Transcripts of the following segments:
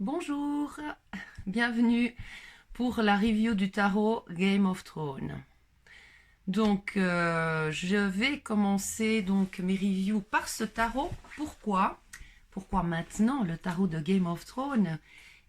Bonjour, bienvenue pour la review du tarot Game of Thrones. Donc, je vais commencer donc mes reviews par ce tarot. Pourquoi maintenant le tarot de Game of Thrones?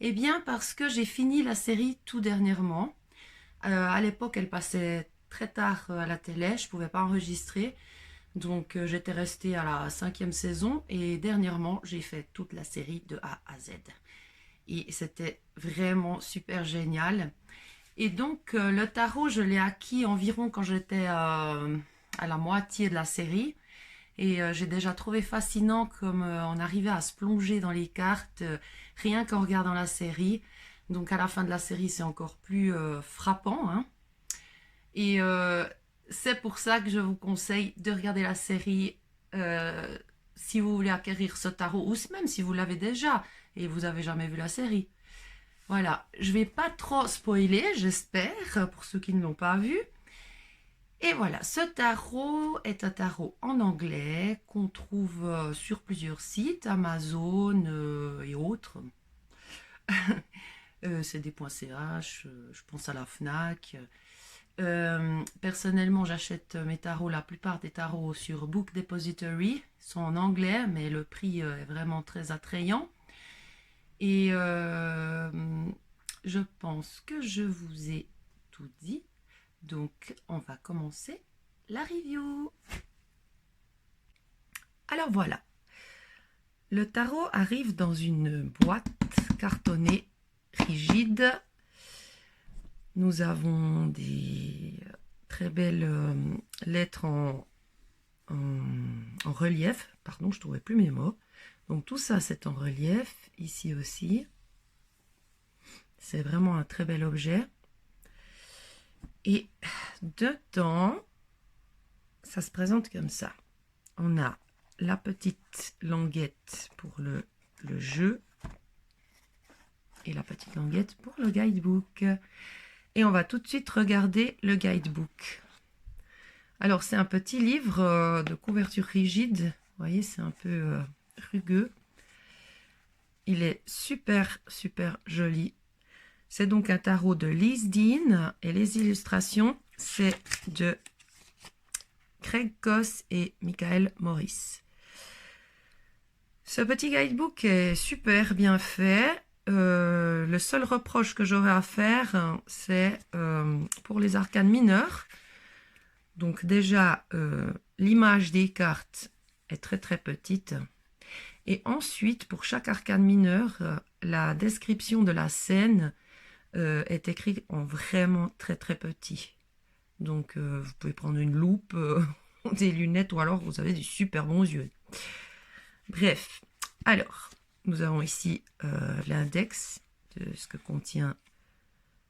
Eh bien, parce que j'ai fini la série tout dernièrement. À l'époque, elle passait très tard à la télé, je ne pouvais pas enregistrer. Donc, j'étais restée à la 5e saison et dernièrement, j'ai fait toute la série de A à Z. Et c'était vraiment super génial. Et donc, le tarot, je l'ai acquis environ quand j'étais à la moitié de la série. Et j'ai déjà trouvé fascinant comme on arrivait à se plonger dans les cartes rien qu'en regardant la série. Donc, à la fin de la série, c'est encore plus frappant, hein. Et c'est pour ça que je vous conseille de regarder la série si vous voulez acquérir ce tarot, ou même si vous l'avez déjà et vous n'avez jamais vu la série. Voilà, je vais pas trop spoiler, j'espère, pour ceux qui ne l'ont pas vu. Et voilà, ce tarot est un tarot en anglais qu'on trouve sur plusieurs sites, Amazon et autres. CD.ch, je pense à la FNAC. Personnellement, j'achète mes tarots, la plupart des tarots sur Book Depository. Ils sont en anglais, mais le prix est vraiment très attrayant. Et je pense que je vous ai tout dit. Donc, on va commencer la review. Alors voilà. Le tarot arrive dans une boîte cartonnée rigide. Nous avons des très belles lettres en relief. Pardon, je ne trouvais plus mes mots. Donc tout ça, c'est en relief. Ici aussi. C'est vraiment un très bel objet. Et dedans, ça se présente comme ça. On a la petite languette pour le jeu et la petite languette pour le guidebook. Et on va tout de suite regarder le guidebook. Alors, c'est un petit livre de couverture rigide. Vous voyez, c'est un peu rugueux. Il est super, super joli. C'est donc un tarot de Liz Dean et les illustrations, c'est de Craig Goss et Michael Morris. Ce petit guidebook est super bien fait. Le seul reproche que j'aurais à faire, c'est pour les arcanes mineures. Donc déjà, l'image des cartes est très très petite. Et ensuite, pour chaque arcane mineur, la description de la scène est écrite en vraiment très très petit. Donc vous pouvez prendre une loupe, des lunettes ou alors vous avez des super bons yeux. Bref, alors, nous avons ici l'index de ce que contient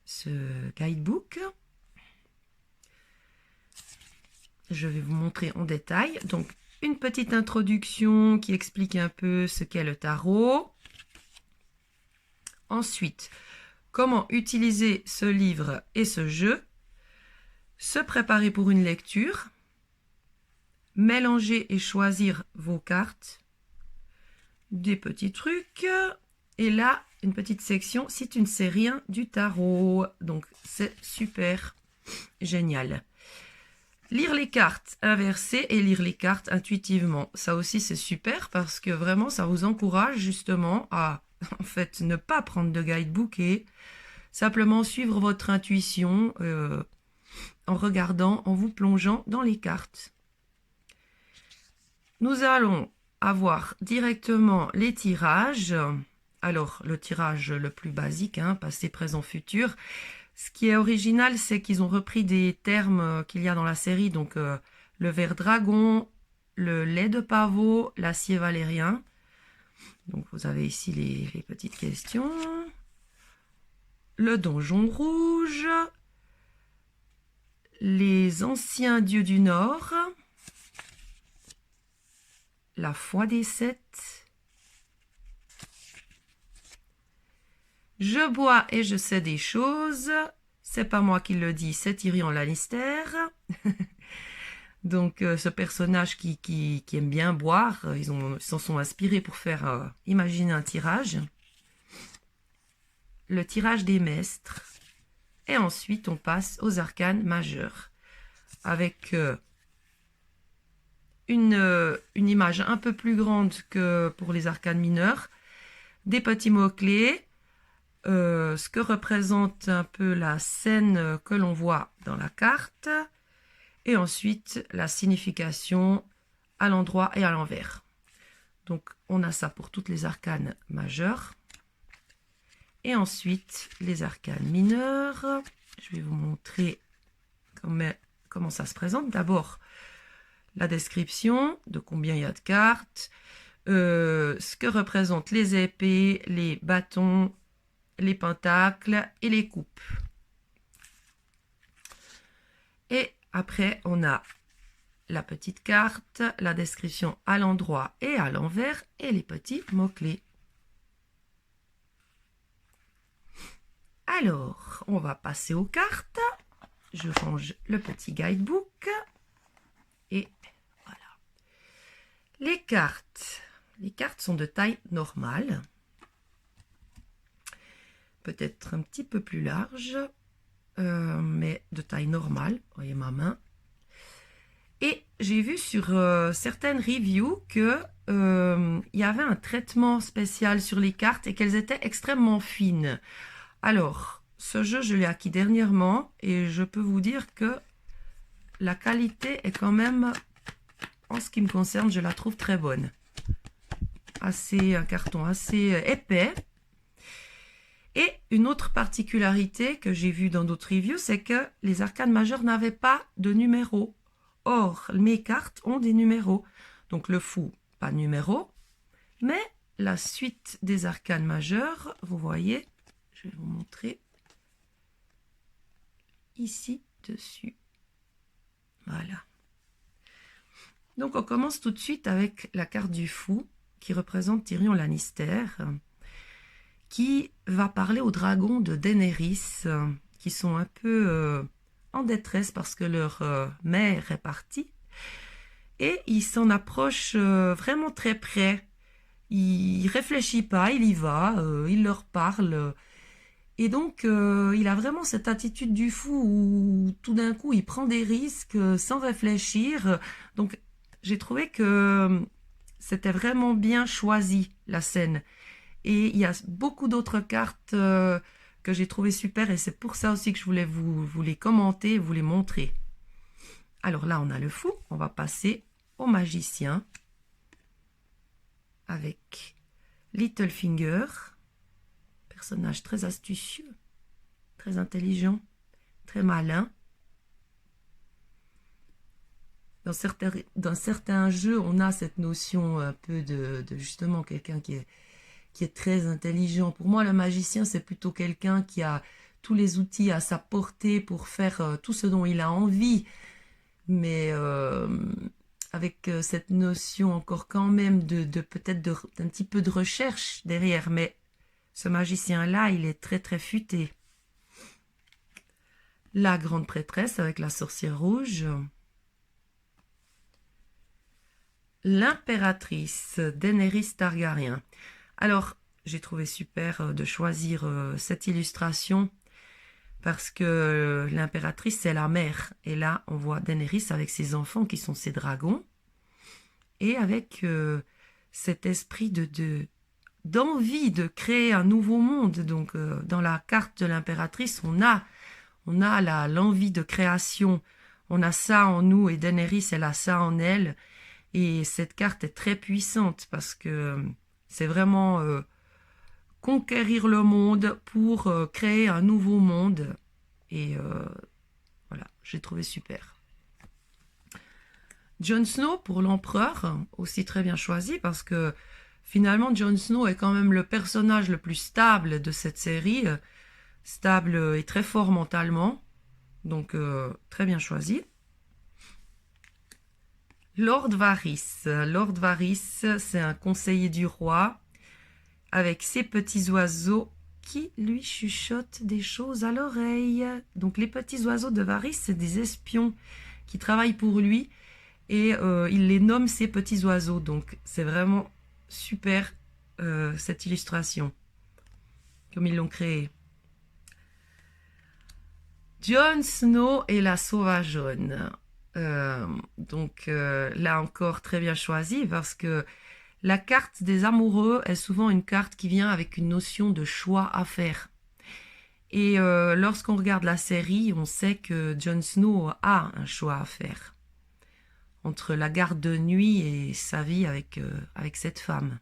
ce guidebook. Je vais vous montrer en détail. Donc, une petite introduction qui explique un peu ce qu'est le tarot. Ensuite, comment utiliser ce livre et ce jeu. Se préparer pour une lecture. Mélanger et choisir vos cartes. Des petits trucs. Et là, une petite section si tu ne sais rien du tarot. Donc, c'est super génial. Lire les cartes inversées et lire les cartes intuitivement. Ça aussi, c'est super parce que vraiment, ça vous encourage justement à, en fait, ne pas prendre de guidebook et simplement suivre votre intuition en regardant, en vous plongeant dans les cartes. Nous allons avoir directement les tirages. Alors, le tirage le plus basique, hein, passé, présent, futur. Ce qui est original, c'est qu'ils ont repris des termes qu'il y a dans la série. Donc, le ver dragon, le lait de pavot, l'acier valérien. Donc, vous avez ici les petites questions. Le donjon rouge. Les anciens dieux du Nord. La foi des sept. Je bois et je sais des choses. C'est pas moi qui le dis, c'est Tyrion Lannister. Donc, ce personnage qui aime bien boire, ils s'en sont inspirés pour faire imaginer un tirage. le tirage des mestres. Et ensuite, on passe aux arcanes majeurs. Avec une image un peu plus grande que pour les arcanes mineurs. Des petits mots-clés. Ce que représente un peu la scène que l'on voit dans la carte. Et ensuite, la signification à l'endroit et à l'envers. Donc, on a ça pour toutes les arcanes majeures. Et ensuite, les arcanes mineures. Je vais vous montrer comment ça se présente. D'abord, la description de combien il y a de cartes, ce que représentent les épées, les bâtons, les pentacles et les coupes. Et après, on a la petite carte, la description à l'endroit et à l'envers et les petits mots-clés. Alors, on va passer aux cartes. Je range le petit guidebook. Et voilà. Les cartes sont de taille normale. Peut-être un petit peu plus large, mais de taille normale. Vous voyez ma main. Et j'ai vu sur certaines reviews que il y avait un traitement spécial sur les cartes et qu'elles étaient extrêmement fines. Alors, ce jeu, je l'ai acquis dernièrement et je peux vous dire que la qualité est quand même, en ce qui me concerne, je la trouve très bonne. Un carton assez épais. Et une autre particularité que j'ai vue dans d'autres reviews, c'est que les arcanes majeures n'avaient pas de numéros. Or, mes cartes ont des numéros. Donc le fou, pas de numéro. Mais la suite des arcanes majeures, vous voyez, je vais vous montrer ici dessus. Voilà. Donc on commence tout de suite avec la carte du fou qui représente Tyrion Lannister, qui va parler aux dragons de Daenerys, qui sont un peu en détresse parce que leur mère est partie. Et il s'en approche vraiment très près. Il réfléchit pas, il y va, il leur parle. Et donc, il a vraiment cette attitude du fou où tout d'un coup, il prend des risques sans réfléchir. Donc, j'ai trouvé que c'était vraiment bien choisi, la scène. Et il y a beaucoup d'autres cartes que j'ai trouvées super et c'est pour ça aussi que je voulais vous les commenter, vous les montrer. Alors là, on a le fou. On va passer au magicien avec Littlefinger. Personnage très astucieux, très intelligent, très malin. Dans certains jeux, on a cette notion un peu de justement quelqu'un qui est très intelligent. Pour moi, le magicien, c'est plutôt quelqu'un qui a tous les outils à sa portée pour faire tout ce dont il a envie, mais avec cette notion encore quand même peut-être d'un petit peu de recherche derrière. Mais ce magicien-là, il est très très futé. La grande prêtresse avec la sorcière rouge. L'impératrice Daenerys Targaryen. Alors, j'ai trouvé super de choisir cette illustration parce que l'impératrice, c'est la mère. Et là, on voit Daenerys avec ses enfants qui sont ses dragons. Et avec cet esprit d'envie de créer un nouveau monde. Donc, dans la carte de l'impératrice, on a l'envie de création. On a ça en nous et Daenerys, elle a ça en elle. Et cette carte est très puissante parce que c'est vraiment conquérir le monde pour créer un nouveau monde. Et voilà, j'ai trouvé super. Jon Snow pour l'empereur, aussi très bien choisi parce que finalement Jon Snow est quand même le personnage le plus stable de cette série. Stable et très fort mentalement. Donc très bien choisi. Lord Varys. Lord Varys, c'est un conseiller du roi avec ses petits oiseaux qui lui chuchotent des choses à l'oreille. Donc les petits oiseaux de Varys, c'est des espions qui travaillent pour lui et il les nomme ses petits oiseaux. Donc c'est vraiment super cette illustration. comme ils l'ont créé. Jon Snow et la Sauvageonne. Là encore très bien choisi parce que la carte des amoureux est souvent une carte qui vient avec une notion de choix à faire. Et lorsqu'on regarde la série, on sait que Jon Snow a un choix à faire entre la garde de nuit et sa vie avec cette femme.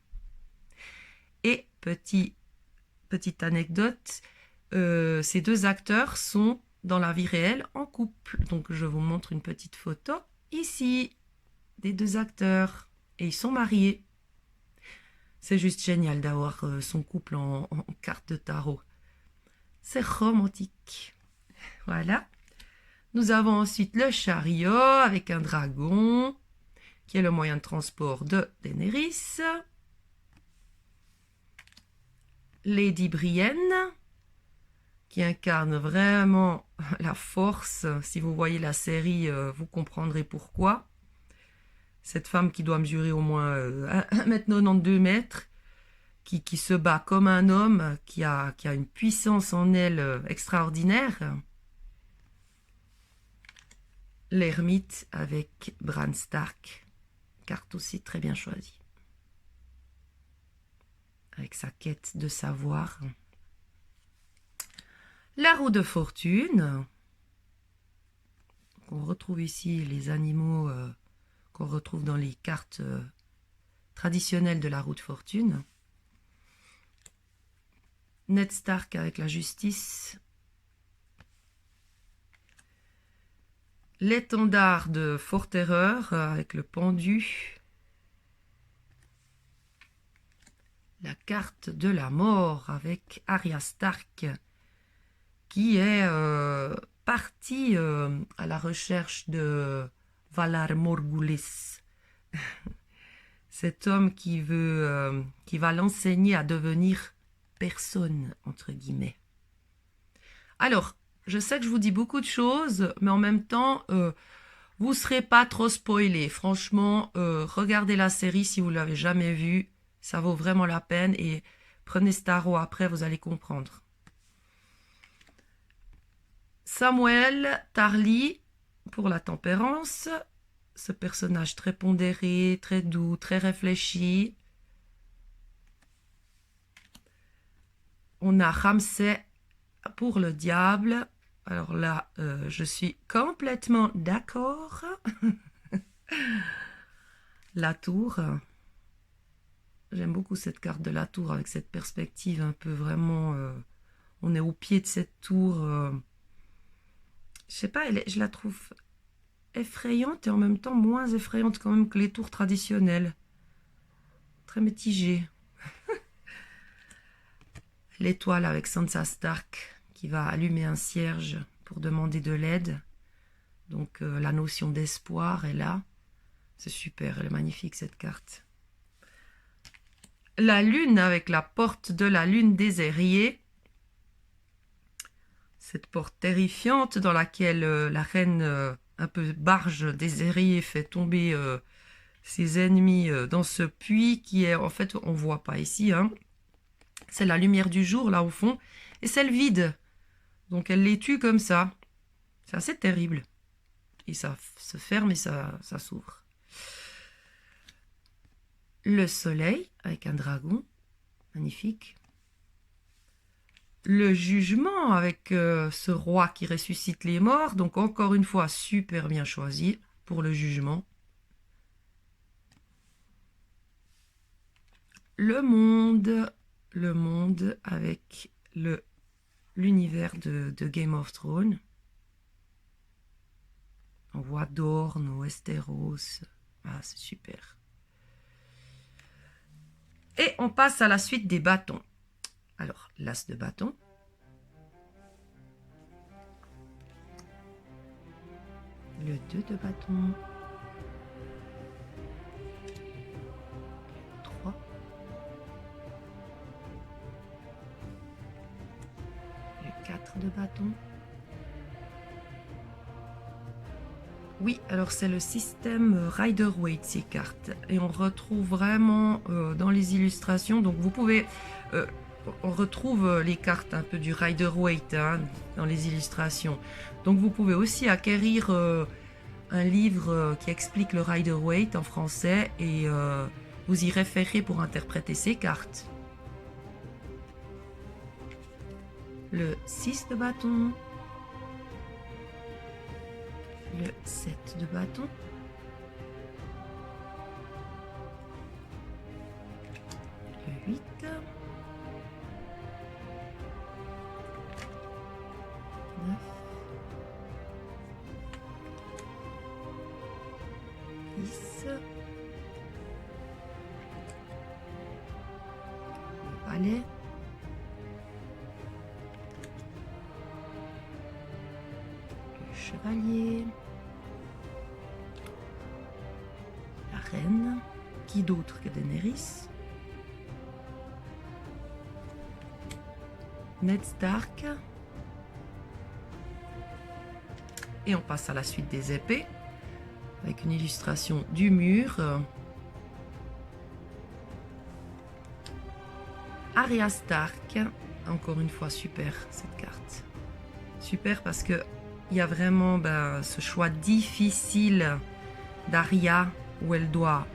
Et petite anecdote, ces deux acteurs sont dans la vie réelle en couple. Donc je vous montre une petite photo ici des deux acteurs et ils sont mariés. C'est juste génial d'avoir son couple en carte de tarot. C'est romantique. Voilà. Nous avons ensuite le chariot avec un dragon qui est le moyen de transport de Daenerys. Lady Brienne qui incarne vraiment la force. Si vous voyez la série, vous comprendrez pourquoi. Cette femme qui doit mesurer au moins 1,92 m, qui se bat comme un homme, qui a une puissance en elle extraordinaire. L'ermite avec Bran Stark, carte aussi très bien choisie. Avec sa quête de savoir. La roue de fortune. On retrouve ici les animaux qu'on retrouve dans les cartes traditionnelles de la roue de fortune. Ned Stark avec la justice. L'étendard de Forterreur avec le pendu. La carte de la mort avec Arya Stark qui est partie à la recherche de Valar Morghulis. Cet homme qui va l'enseigner à devenir personne, entre guillemets. Alors, je sais que je vous dis beaucoup de choses, mais en même temps, vous ne serez pas trop spoilés. Franchement, regardez la série si vous ne l'avez jamais vue. Ça vaut vraiment la peine et prenez ce tarot après, vous allez comprendre. Samuel Tarly pour la tempérance. Ce personnage très pondéré, très doux, très réfléchi. On a Ramsay pour le diable. Alors là, je suis complètement d'accord. La tour. J'aime beaucoup cette carte de la tour avec cette perspective un peu vraiment... on est au pied de cette tour. Je sais pas, je la trouve effrayante et en même temps moins effrayante quand même que les tours traditionnelles. Très mitigée. L'étoile avec Sansa Stark qui va allumer un cierge pour demander de l'aide. Donc la notion d'espoir est là. C'est super, elle est magnifique cette carte. La lune avec la porte de la lune des Aériers. Cette porte terrifiante dans laquelle la reine un peu barge des Aériers fait tomber ses ennemis dans ce puits qui est, en fait, on ne voit pas ici, hein. C'est la lumière du jour là au fond et c'est le vide. Donc elle les tue comme ça. C'est assez terrible. Et ça se ferme et ça s'ouvre. Le soleil avec un dragon. Magnifique. Le jugement avec ce roi qui ressuscite les morts. Donc encore une fois, super bien choisi pour le jugement. Le monde avec l'univers de Game of Thrones. On voit Dorne, Westeros. Ah, c'est super. Et on passe à la suite des bâtons. Alors, l'as de bâton. Le 2 de bâton. 3. Le 4 de bâton. Oui, alors c'est le système Rider-Waite ces cartes. Et on retrouve vraiment dans les illustrations. Donc vous pouvez on retrouve les cartes un peu du Rider-Waite hein, dans les illustrations. Donc vous pouvez aussi acquérir un livre qui explique le Rider-Waite en français et vous y référez pour interpréter ces cartes. Le 6 de bâton, le 7 de bâton, le 8, 9, 10, le valet, le chevalier, la reine, qui d'autre que Daenerys, Ned Stark, et on passe à la suite des épées avec une illustration du mur. Arya Stark, encore une fois super cette carte, super parce que il y a vraiment ce choix difficile d'Arya où elle doit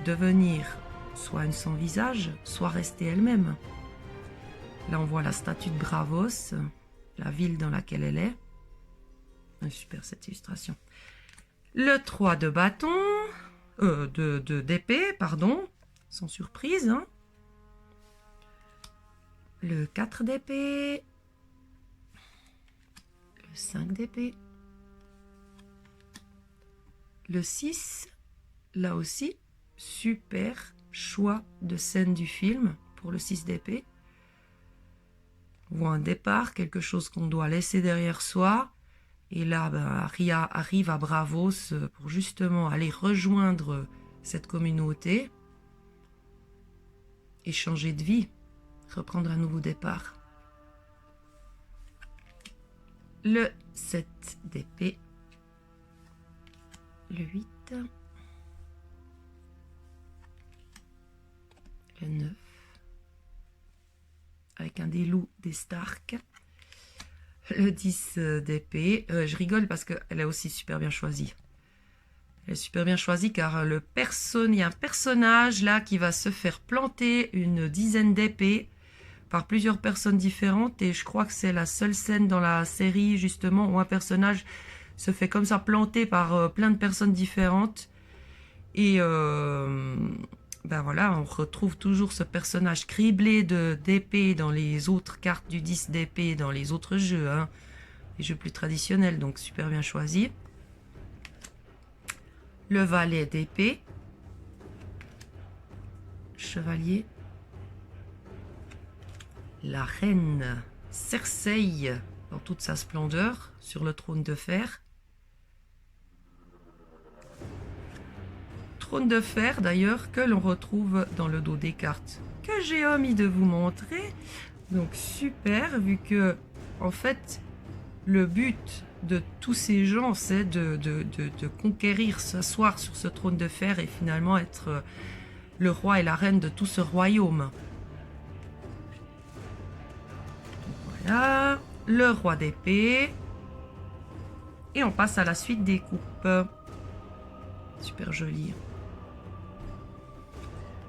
devenir soit une sans visage, soit rester elle-même. Là on voit la statue de Braavos, la ville dans laquelle elle est. Super cette illustration. Le 3 de bâton, d'épée, pardon, sans surprise. Hein. Le 4 d'épée, le 5 d'épée, le 6, là aussi, super choix de scène du film pour le 6 d'épée. On voit un départ, quelque chose qu'on doit laisser derrière soi. Et là, Arya arrive à Braavos pour justement aller rejoindre cette communauté et changer de vie, reprendre un nouveau départ. Le 7 d'épée, le 8, le 9, avec un des loups des Stark. Le 10 d'épée. Je rigole parce qu'elle est aussi super bien choisie. Elle est super bien choisie car il y a un personnage là qui va se faire planter une dizaine d'épées par plusieurs personnes différentes et je crois que c'est la seule scène dans la série justement où un personnage se fait comme ça planter par plein de personnes différentes et voilà, on retrouve toujours ce personnage criblé d'épées dans les autres cartes du 10 d'épée, dans les autres jeux, hein, les jeux plus traditionnels, donc super bien choisi. Le valet d'épée, chevalier, la reine Cersei dans toute sa splendeur sur le trône de fer. Trône de fer d'ailleurs que l'on retrouve dans le dos des cartes que j'ai omis de vous montrer. Donc super, vu que en fait le but de tous ces gens c'est de conquérir, s'asseoir sur ce trône de fer et finalement être le roi et la reine de tout ce royaume. Voilà, le roi d'épée. Et on passe à la suite des coupes. Super joli.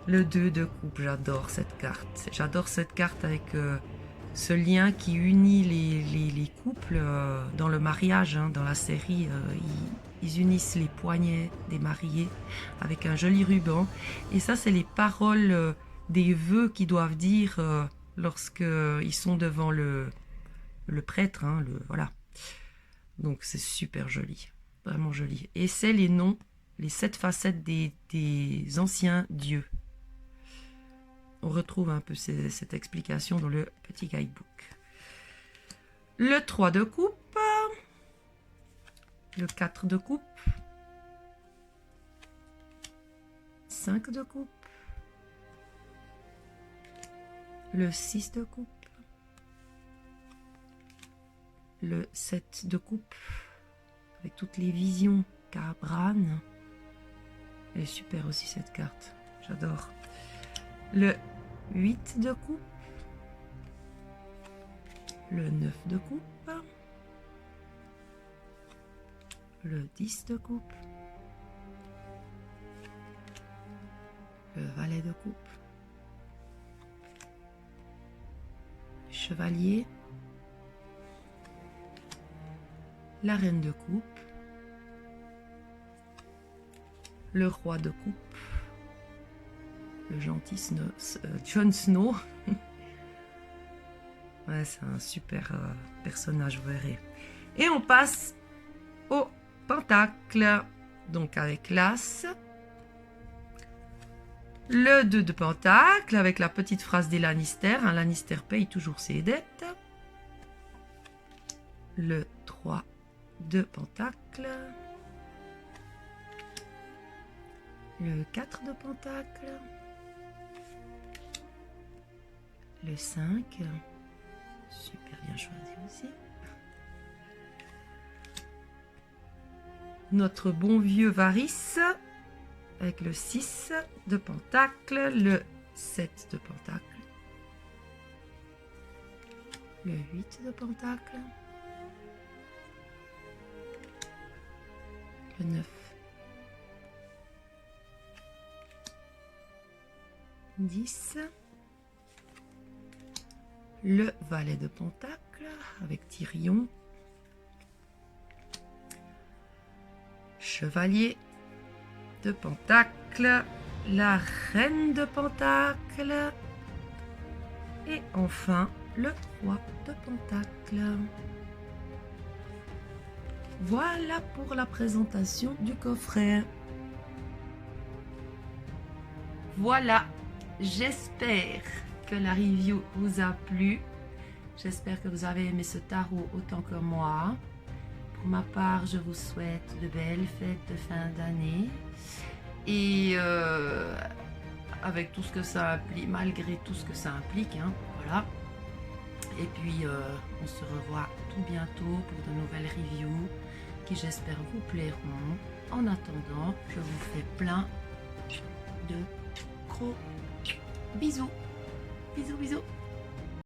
Le 2 de coupe, j'adore cette carte. J'adore cette carte avec ce lien qui unit les couples dans le mariage. Hein, dans la série, ils unissent les poignets des mariés avec un joli ruban. Et ça, c'est les paroles des vœux qu'ils doivent dire lorsqu'ils sont devant le prêtre. Hein, voilà. Donc, c'est super joli. Vraiment joli. Et c'est les noms, les 7 facettes des anciens dieux. On retrouve un peu cette explication dans le petit guidebook. Le 3 de coupe, le 4 de coupe, 5 de coupe, le 6 de coupe, le 7 de coupe, avec toutes les visions qu'a Bran. Elle est super aussi cette carte, j'adore. Le 8 de coupe, le 9 de coupe, le 10 de coupe, le valet de coupe, chevalier, la reine de coupe, le roi de coupe, le gentil Jon Snow. Ouais, c'est un super personnage, vous verrez. Et on passe au pentacle. Donc avec l'as, le 2 de pentacle, avec la petite phrase des Lannister. Un Lannister paye toujours ses dettes. Le 3 de pentacle. Le 4 de pentacle. Le 5. Super bien choisi aussi. Notre bon vieux Varys avec le 6 de pentacle, le 7 de pentacle, le 8 de pentacle, le 9, 10, le valet de pentacle avec Tyrion, chevalier de pentacle, la reine de pentacle et enfin le roi de pentacle. Voilà pour la présentation du coffret. Voilà, j'espère que la review vous a plu. J'espère que vous avez aimé ce tarot autant que moi. Pour ma part, je vous souhaite de belles fêtes de fin d'année. Et avec tout ce que ça implique, malgré tout ce que ça implique, hein, voilà. Et puis, on se revoit tout bientôt pour de nouvelles reviews qui, j'espère, vous plairont. En attendant, je vous fais plein de gros bisous. Bisous, bisous.